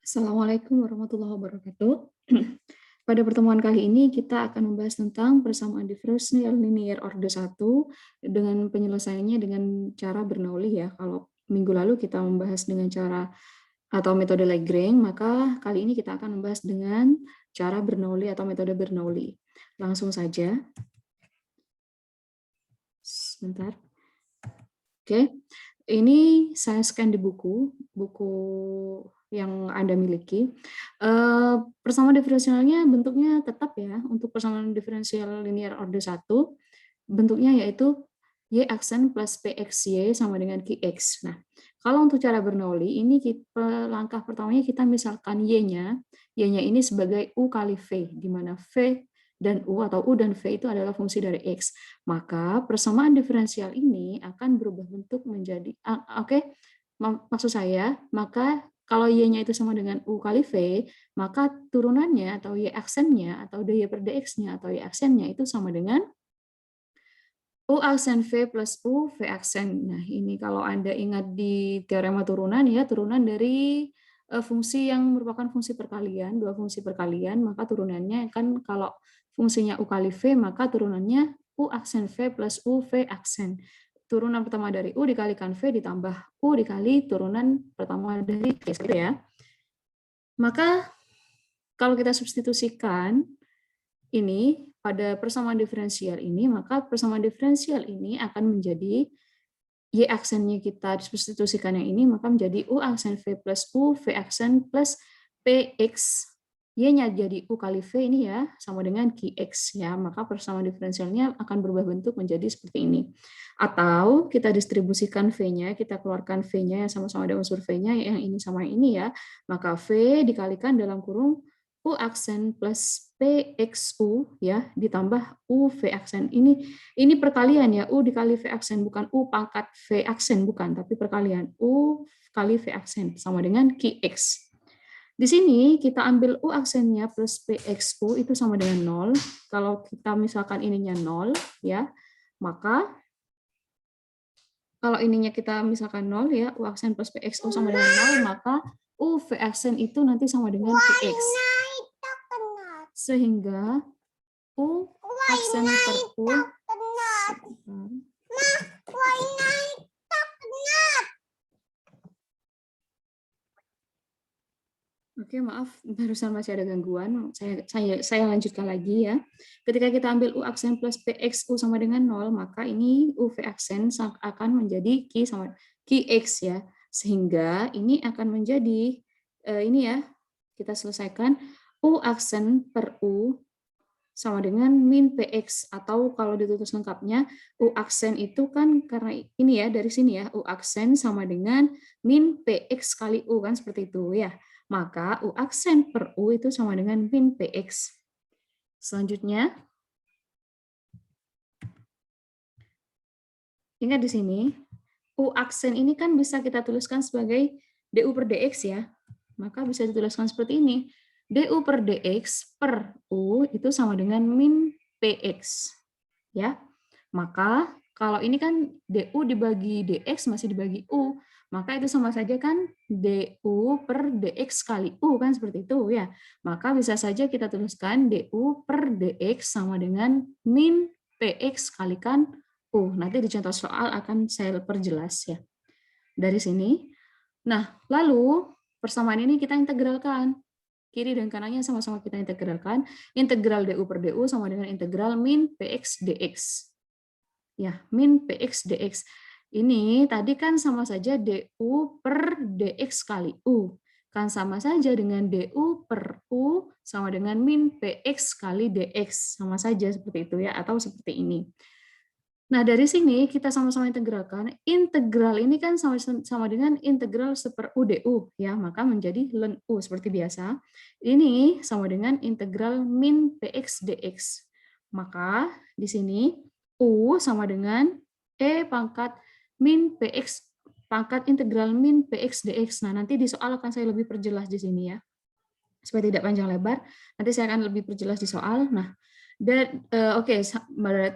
Assalamualaikum warahmatullahi wabarakatuh. Pada pertemuan kali ini kita akan membahas tentang persamaan diferensial linear order 1 dengan penyelesaiannya dengan cara Bernoulli ya. Kalau minggu lalu kita membahas dengan cara atau metode Lagrange, maka kali ini kita akan membahas dengan cara Bernoulli atau metode Bernoulli. Langsung saja. Sebentar. Oke. Ini saya scan di buku yang Anda miliki. Persamaan diferensialnya bentuknya tetap ya, untuk persamaan diferensial linear order 1, bentuknya yaitu Y aksen plus PXY sama dengan QX. Nah, kalau untuk cara Bernoulli, ini langkah pertamanya kita misalkan Y-nya ini sebagai U kali V, di mana V dan U atau U dan V itu adalah fungsi dari X. Maka persamaan diferensial ini akan berubah bentuk menjadi, maksud saya, maka kalau Y-nya itu sama dengan U kali V, maka turunannya atau Y aksennya atau dy per dx-nya atau Y aksennya itu sama dengan U aksen V plus U V aksen. Nah, ini kalau Anda ingat di teorema turunan ya, turunan dari fungsi yang merupakan fungsi perkalian, dua fungsi perkalian, maka turunannya kan kalau fungsinya U kali V, maka turunannya U aksen V plus U V aksen. Turunan pertama dari U dikalikan V ditambah U dikali turunan pertama dari V, gitu ya. Maka kalau kita substitusikan ini pada persamaan diferensial ini, maka persamaan diferensial ini akan menjadi Y aksennya kita substitusikan yang ini, maka menjadi U aksen V plus U, V aksen plus PX. Y-nya jadi U kali V ini ya, sama dengan QX ya, maka persamaan diferensialnya akan berubah bentuk menjadi seperti ini. Atau kita distribusikan V-nya, kita keluarkan V-nya yang sama-sama ada unsur V-nya, yang ini sama yang ini ya, maka V dikalikan dalam kurung U aksen plus PXU ya, ditambah U V aksen. Ini perkalian ya, U dikali V aksen, bukan U pangkat V aksen, bukan, tapi perkalian U kali V aksen, sama dengan QX. Di sini kita ambil U aksennya plus PXU itu sama dengan 0. Kalau kita misalkan ininya 0, ya, maka kalau ininya kita misalkan 0, ya, U aksen plus PXU sama dengan 0, maka U V aksen itu nanti sama dengan QX. Sehingga U aksen per U, Oke, maaf, barusan masih ada gangguan. Saya lanjutkan lagi ya. Ketika kita ambil U aksen plus PXU sama dengan 0, maka ini UV aksen akan menjadi QX ya. Sehingga ini akan menjadi, ini ya, kita selesaikan, U aksen per U sama dengan min PX, atau kalau ditulis lengkapnya, U aksen itu kan karena ini ya, dari sini ya, U aksen sama dengan min PX kali U, kan seperti itu ya. Maka U aksen per U itu sama dengan min PX. Selanjutnya, ingat di sini, U aksen ini kan bisa kita tuliskan sebagai DU per DX ya. Maka bisa dituliskan seperti ini. DU per DX per U itu sama dengan min PX. Ya. Maka kalau ini kan DU dibagi DX masih dibagi U, maka itu sama saja kan DU per DX kali U, kan seperti itu ya. Maka bisa saja kita tuliskan DU per DX sama dengan min PX kalikan U. Nanti di contoh soal akan saya perjelas ya. Dari sini. Nah, lalu persamaan ini kita integralkan. Kiri dan kanannya sama-sama kita integralkan. Integral DU per DU sama dengan integral min PX dx. Ya, min PX dx. Ini tadi kan sama saja DU per DX kali U. Kan sama saja dengan DU per U sama dengan min PX kali DX. Sama saja seperti itu ya, atau seperti ini. Nah, dari sini kita sama-sama integralkan. Integral ini kan sama dengan integral seper U DU, ya, maka menjadi ln U seperti biasa. Ini sama dengan integral min PX dx. Maka di sini U sama dengan E pangkat min PX, pangkat integral min PX dx. Nah, nanti di soal akan saya lebih perjelas di sini ya. Supaya tidak panjang lebar, nanti saya akan lebih perjelas di soal. Nah, Dan oke,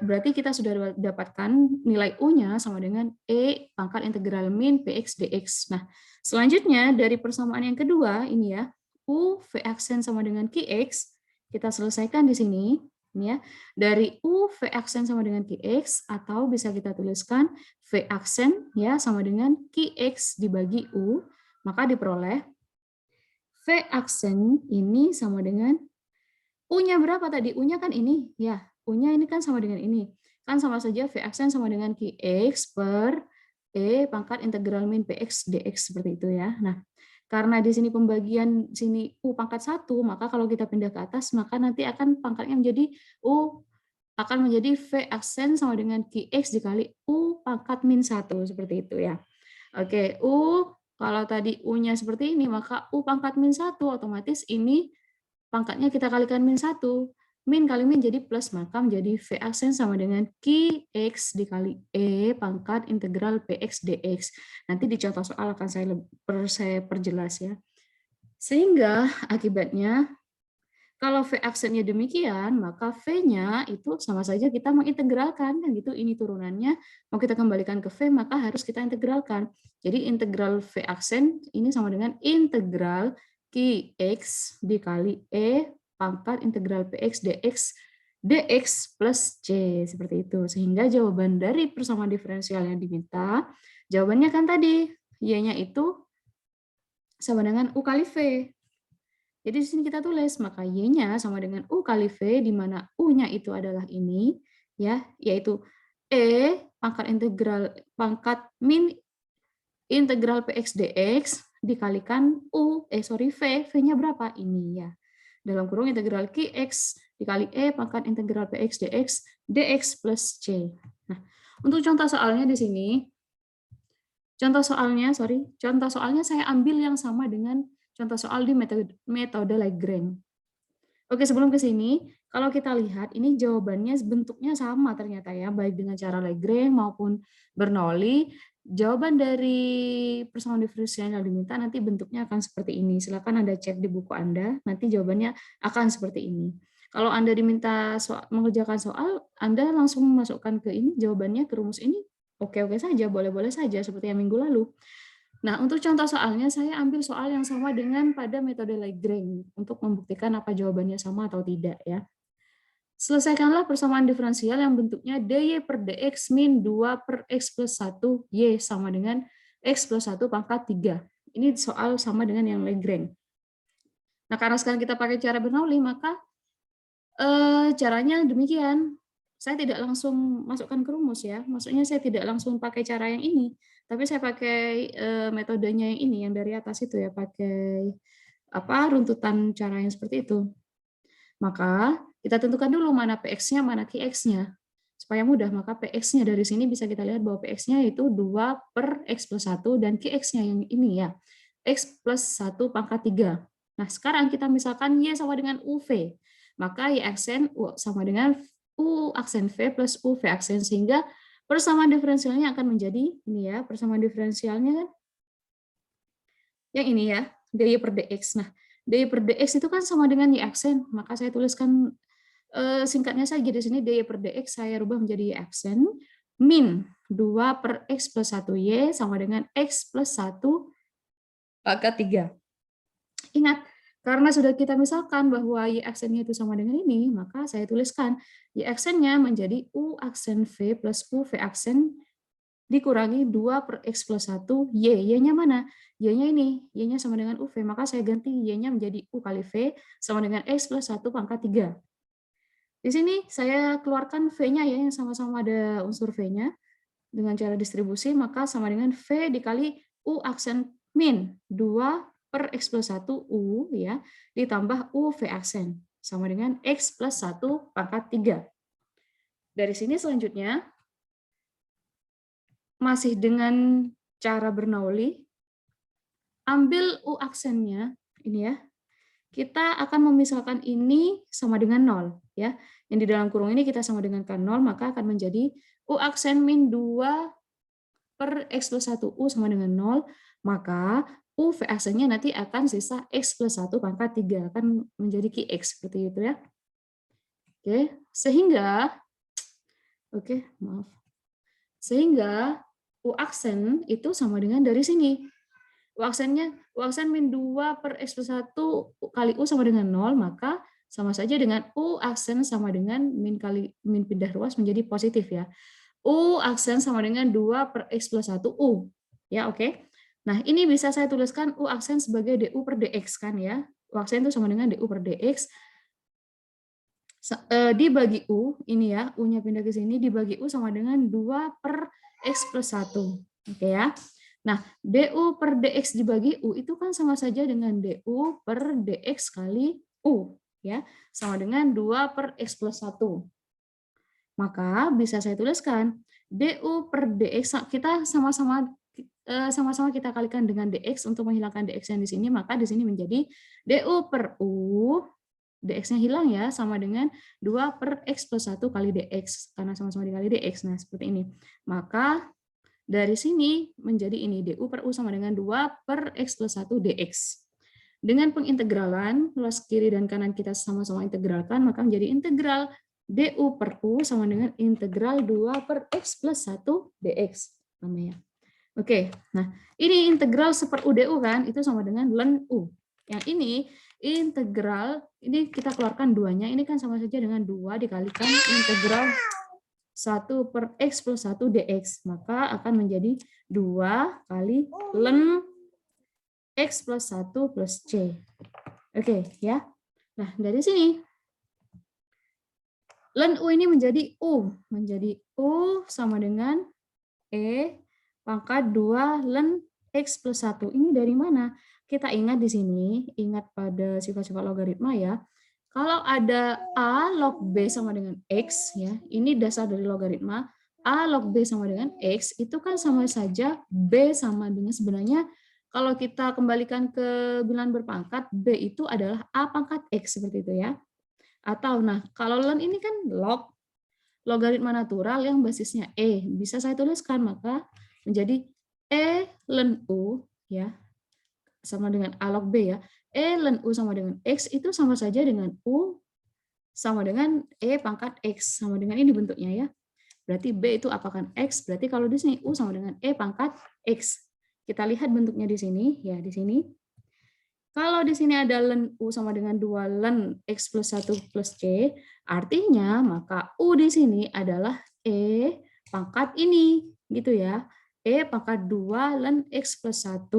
berarti kita sudah dapatkan nilai U-nya sama dengan E pangkat integral min Px dx. Nah, selanjutnya dari persamaan yang kedua ini ya, U V aksen sama dengan Qx, kita selesaikan di sini. Ini ya, dari U V aksen sama dengan Qx, atau bisa kita tuliskan V aksen ya sama dengan Qx dibagi U, maka diperoleh V aksen ini sama dengan U-nya berapa tadi? U-nya kan ini, ya. U-nya ini kan sama dengan ini. Kan sama saja V aksen sama dengan Qx per E pangkat integral min Px dx, seperti itu ya. Nah, karena di sini pembagian sini U pangkat 1, maka kalau kita pindah ke atas, maka nanti akan pangkatnya menjadi U akan menjadi V aksen sama dengan Qx dikali U pangkat min 1, seperti itu ya. Oke, U, kalau tadi U-nya seperti ini, maka U pangkat min 1, otomatis ini pangkatnya kita kalikan min 1. Min kali min jadi plus, maka menjadi V aksen sama dengan Qx dikali E pangkat integral Px dx. Nanti di contoh soal akan saya perjelas ya. Sehingga akibatnya, kalau V aksennya demikian, maka V-nya itu sama saja kita mengintegralkan, kan gitu. Ini turunannya, mau kita kembalikan ke V, maka harus kita integralkan. Jadi integral V aksen ini sama dengan integral Qx dikali E pangkat integral Px dx plus C, seperti itu. Sehingga jawaban dari persamaan diferensial yang diminta, jawabannya kan tadi, Y-nya itu sama dengan U kali V. Jadi di sini kita tulis, maka Y-nya sama dengan U kali V, di mana U-nya itu adalah ini, ya, yaitu E pangkat min integral Px dx dikalikan V-nya berapa? Ini ya. Dalam kurung integral Qx dikali E pangkat integral Px dx plus C. Nah, untuk contoh soalnya di sini, contoh soalnya saya ambil yang sama dengan contoh soal di metode Lagrange. Oke, sebelum ke sini, kalau kita lihat, ini jawabannya bentuknya sama ternyata ya, baik dengan cara Lagrange maupun Bernoulli. Jawaban dari persamaan diferensial yang diminta nanti bentuknya akan seperti ini. Silakan Anda cek di buku Anda, nanti jawabannya akan seperti ini. Kalau Anda diminta mengerjakan soal, Anda langsung memasukkan ke ini, jawabannya ke rumus ini, oke-oke saja, boleh-boleh saja, seperti yang minggu lalu. Nah, untuk contoh soalnya, saya ambil soal yang sama dengan pada metode Lagrange untuk membuktikan apa jawabannya sama atau tidak ya. Selesaikanlah persamaan diferensial yang bentuknya dy per dx min 2 per x plus 1 y sama dengan x plus 1 pangkat 3. Ini soal sama dengan yang Lagrange. Nah, karena sekarang kita pakai cara Bernoulli, maka caranya demikian. Saya tidak langsung masukkan ke rumus ya. Maksudnya saya tidak langsung pakai cara yang ini, tapi saya pakai metodenya yang ini, yang dari atas itu ya, pakai runtutan cara yang seperti itu. Maka kita tentukan dulu mana Px-nya, mana Qx-nya. Supaya mudah, maka Px-nya dari sini bisa kita lihat bahwa Px-nya itu 2 per x plus 1, dan Qx-nya yang ini ya, x plus 1 pangkat 3. Nah, sekarang kita misalkan Y sama dengan UV. Maka Y aksen U sama dengan U aksen V plus UV aksen, sehingga persamaan diferensialnya akan menjadi ini ya, persamaan diferensialnya kan yang ini ya, dy per dx. Nah, dy per dx itu kan sama dengan Y aksen, maka saya tuliskan singkatnya saja di sini dy per dx saya rubah menjadi Y aksen min 2 per x plus 1y sama dengan x plus 1 pangkat 3. Ingat, karena sudah kita misalkan bahwa Y aksennya itu sama dengan ini, maka saya tuliskan Y aksennya menjadi U aksen V plus UV aksen dikurangi 2 per X plus 1, Y. Y-nya mana? Y-nya ini. Y-nya sama dengan UV, maka saya ganti Y-nya menjadi U kali V sama dengan X plus 1 pangkat 3. Di sini saya keluarkan V-nya ya, yang sama-sama ada unsur V-nya. Dengan cara distribusi, maka sama dengan V dikali U aksen min 2 per X plus 1 U ya, ditambah U V aksen sama dengan X plus 1 pangkat 3. Dari sini selanjutnya, masih dengan cara Bernoulli, ambil U aksennya, ini ya, kita akan memisahkan ini sama dengan 0. Ya. Yang di dalam kurung ini kita sama dengan kan 0, maka akan menjadi U aksen min 2 per X plus 1 U sama dengan 0, maka U V aksennya nanti akan sisa X plus 1 pangkat 3, akan menjadi Qx, seperti itu ya. Oke, sehingga maaf. Sehingga U aksen itu sama dengan dari sini. U aksen min 2 per X plus 1 kali U sama dengan 0, maka sama saja dengan U aksen sama dengan min pindah ruas menjadi positif ya. U aksen sama dengan 2 per X plus 1 U. Ya, oke. Nah, ini bisa saya tuliskan U aksen sebagai DU per DX kan ya. U aksen itu sama dengan DU per DX. Dibagi U, ini ya, U-nya pindah ke sini, dibagi U sama dengan 2 per X plus 1. Oke ya. Nah, DU per DX dibagi U itu kan sama saja dengan DU per DX kali U. Ya, sama dengan 2 per X plus 1. Maka bisa saya tuliskan DU per DX, kita sama-sama kita kalikan dengan DX untuk menghilangkan DX yang di sini, maka di sini menjadi DU per U, DX-nya hilang ya, sama dengan 2 per X plus 1 kali DX, karena sama-sama dikali DX. Nah, seperti ini. Maka dari sini menjadi ini, DU per U sama dengan 2 per X plus 1 DX. Dengan pengintegralan, luas kiri dan kanan kita sama-sama integralkan, maka menjadi integral DU per U sama dengan integral 2 per X plus 1 DX. Namanya. Oke, nah ini integral seper U DU kan, itu sama dengan ln U. Yang ini integral, ini kita keluarkan duanya, ini kan sama saja dengan 2 dikalikan integral 1 per X plus 1 DX. Maka akan menjadi 2 kali ln X plus 1 plus C. Oke, ya. Nah, dari sini, ln U ini menjadi U. Menjadi U sama dengan E pangkat 2 ln X plus 1. Ini dari mana? Kita ingat di sini, ingat pada sifat-sifat logaritma ya. Kalau ada A log B sama dengan X, ya, ini dasar dari logaritma, A log B sama dengan X, itu kan sama saja B sama dengan, sebenarnya kalau kita kembalikan ke bilangan berpangkat, B itu adalah A pangkat X, seperti itu ya. Atau, nah, kalau ln ini kan log, logaritma natural yang basisnya E. Bisa saya tuliskan, maka menjadi E ln U, ya, sama dengan A log B ya. E ln U sama dengan X itu sama saja dengan U sama dengan E pangkat X. Sama dengan ini bentuknya ya. Berarti B itu apakan X, berarti kalau di sini U sama dengan E pangkat X. Kita lihat bentuknya di sini, ya di sini. Kalau di sini ada ln U sama dengan 2 ln X plus 1 plus C, artinya maka U di sini adalah E pangkat ini, gitu ya. E pangkat 2 ln X plus 1.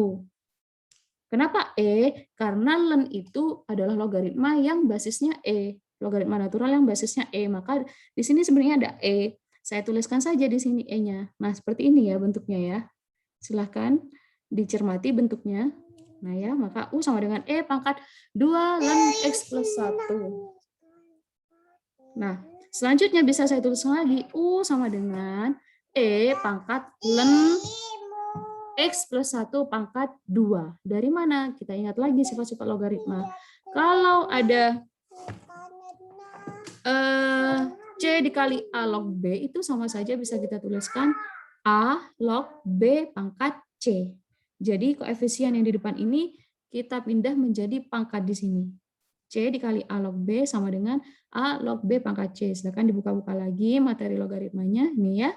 Kenapa E? Karena ln itu adalah logaritma yang basisnya E. Logaritma natural yang basisnya E. Maka di sini sebenarnya ada E. Saya tuliskan saja di sini E-nya. Nah, seperti ini ya bentuknya ya. Silahkan dicermati bentuknya. Nah ya, maka U sama dengan E pangkat 2 ln X plus 1. Nah, selanjutnya bisa saya tuliskan lagi. U sama dengan E pangkat ln X plus 1 pangkat 2. Dari mana? Kita ingat lagi sifat-sifat logaritma. Kalau ada C dikali A log B, itu sama saja bisa kita tuliskan A log B pangkat C. Jadi koefisien yang di depan ini kita pindah menjadi pangkat di sini. C dikali A log B sama dengan A log B pangkat C. Silakan dibuka-buka lagi materi logaritmanya. Ini ya.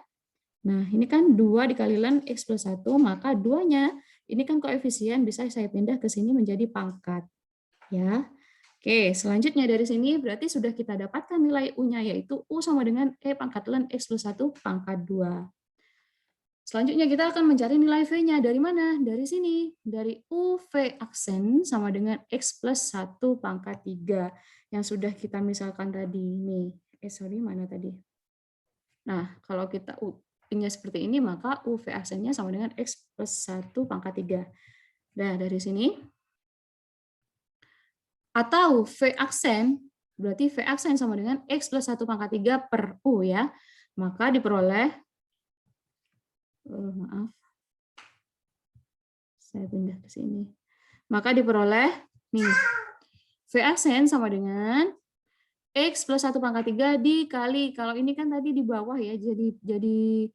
Nah, ini kan 2 dikali ln X plus 1, maka 2-nya, ini kan koefisien, bisa saya pindah ke sini menjadi pangkat. Ya. Oke, selanjutnya dari sini berarti sudah kita dapatkan nilai U-nya, yaitu U sama dengan E pangkat ln X plus 1 pangkat 2. Selanjutnya kita akan mencari nilai V-nya. Dari mana? Dari sini. Dari UV aksen sama dengan X plus 1 pangkat 3. Yang sudah kita misalkan tadi. Nih, mana tadi? Nah, kalau kita U-nya seperti ini, maka UV aksennya sama dengan X plus 1 pangkat 3. Nah, dari sini. Atau V aksen, berarti V aksen sama dengan X plus 1 pangkat 3 per U ya. Maka diperoleh, maaf, saya pindah ke sini. Maka diperoleh, nih, V aksen sama dengan X plus 1 pangkat 3 dikali, kalau ini kan tadi di bawah ya, jadi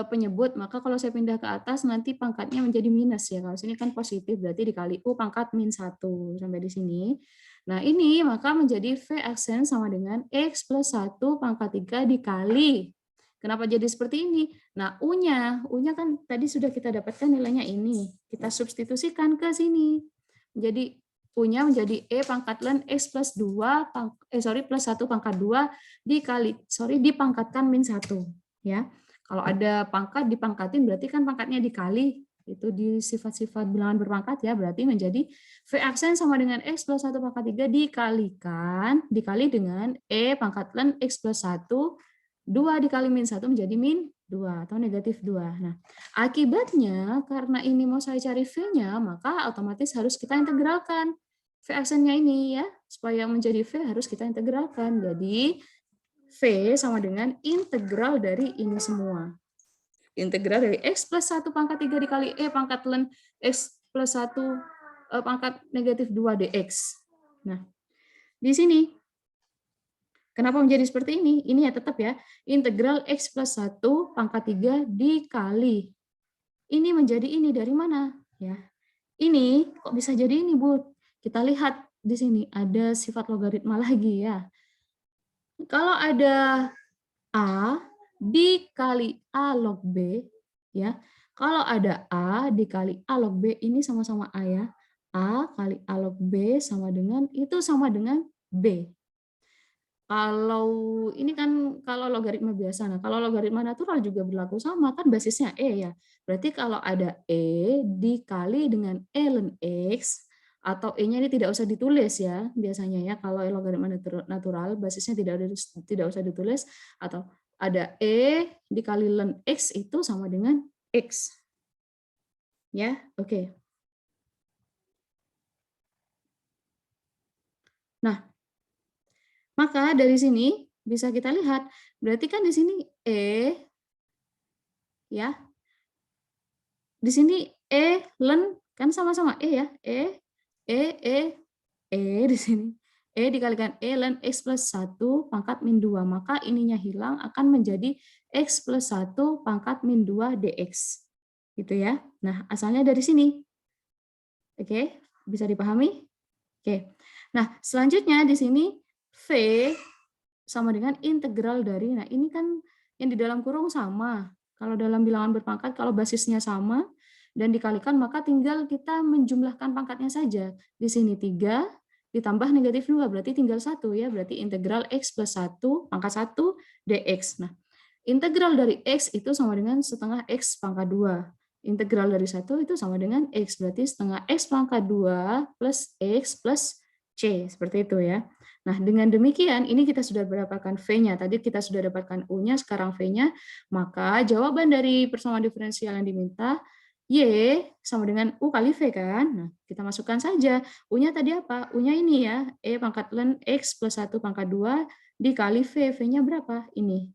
penyebut, maka kalau saya pindah ke atas nanti pangkatnya menjadi minus ya. Kalau sini kan positif, berarti dikali U pangkat min 1 sampai di sini. Nah, ini maka menjadi V aksen sama dengan X plus 1 pangkat 3 dikali. Kenapa jadi seperti ini? Nah, U-nya kan tadi sudah kita dapatkan nilainya ini. Kita substitusikan ke sini. Jadi U-nya menjadi E pangkat ln X plus 2, plus 1 pangkat 2 dipangkatkan min 1. Ya. Kalau ada pangkat dipangkatin berarti kan pangkatnya dikali. Itu di sifat-sifat bilangan berpangkat ya, berarti menjadi V aksen sama dengan X plus 1 pangkat 3 dikali dengan E pangkat ln X plus 1, 2 dikali min 1 menjadi min 2 atau negatif 2. Nah, akibatnya karena ini mau saya cari V-nya, maka otomatis harus kita integralkan. V aksennya ini ya, supaya menjadi V harus kita integralkan. Jadi, V sama dengan integral dari ini semua. Integral dari X plus 1 pangkat 3 dikali E pangkat ln X plus 1 pangkat negatif 2 dx. Nah, di sini, kenapa menjadi seperti ini? Ini ya tetap ya, integral X plus 1 pangkat 3 dikali. Ini menjadi ini dari mana? Ya, ini kok bisa jadi ini, Bu? Kita lihat di sini, ada sifat logaritma lagi ya. Kalau ada A dikali A log B, ya. Kalau ada A dikali A log B, ini sama-sama A ya. A kali A log B sama dengan, itu sama dengan B. Kalau ini kan kalau logaritma biasa, nah kalau logaritma natural juga berlaku sama, kan basisnya E ya. Berarti kalau ada E dikali dengan E ln X, atau E-nya ini tidak usah ditulis ya, biasanya ya, kalau logaritma natural basisnya tidak usah ditulis, atau ada E dikali ln X itu sama dengan X. Ya, oke. Nah, maka dari sini bisa kita lihat, berarti kan di sini E, ya, di sini E ln, kan sama-sama E ya, E di sini. E dikalikan E ln X plus 1 pangkat min 2, maka ininya hilang akan menjadi X plus 1 pangkat min 2 dx. Gitu ya. Nah, asalnya dari sini. Oke, bisa dipahami? Oke. Nah, selanjutnya di sini V sama dengan integral dari, nah ini kan yang di dalam kurung sama. Kalau dalam bilangan berpangkat, kalau basisnya sama dan dikalikan, maka tinggal kita menjumlahkan pangkatnya saja. Di sini 3 ditambah negatif 2, berarti tinggal 1 ya, berarti integral X plus 1 pangkat 1 dx. Nah, integral dari X itu sama dengan setengah X pangkat 2. Integral dari 1 itu sama dengan X, berarti setengah X pangkat 2 plus X plus C, seperti itu ya. Nah, dengan demikian, ini kita sudah mendapatkan V-nya. Tadi kita sudah dapatkan U-nya, sekarang V-nya. Maka jawaban dari persamaan diferensial yang diminta, Y sama dengan U kali V kan? Nah, kita masukkan saja. U-nya tadi apa? U-nya ini ya, E pangkat ln X plus 1 pangkat 2 dikali V. V-nya berapa? Ini.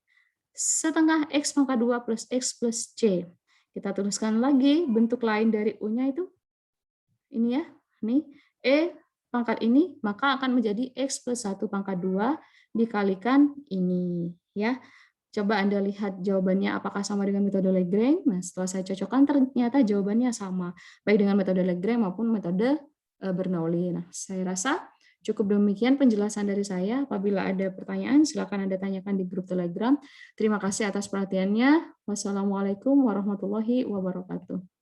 Setengah X pangkat 2 plus X plus C. Kita tuliskan lagi bentuk lain dari U-nya itu. Ini ya, ini E pangkat ini, maka akan menjadi X plus 1 pangkat 2 dikalikan ini. Ya, coba Anda lihat jawabannya apakah sama dengan metode Lagrange. Nah, setelah saya cocokkan ternyata jawabannya sama, baik dengan metode Lagrange maupun metode Bernoulli. Nah, saya rasa cukup demikian penjelasan dari saya. Apabila ada pertanyaan, silakan Anda tanyakan di grup Telegram. Terima kasih atas perhatiannya. Wassalamualaikum warahmatullahi wabarakatuh.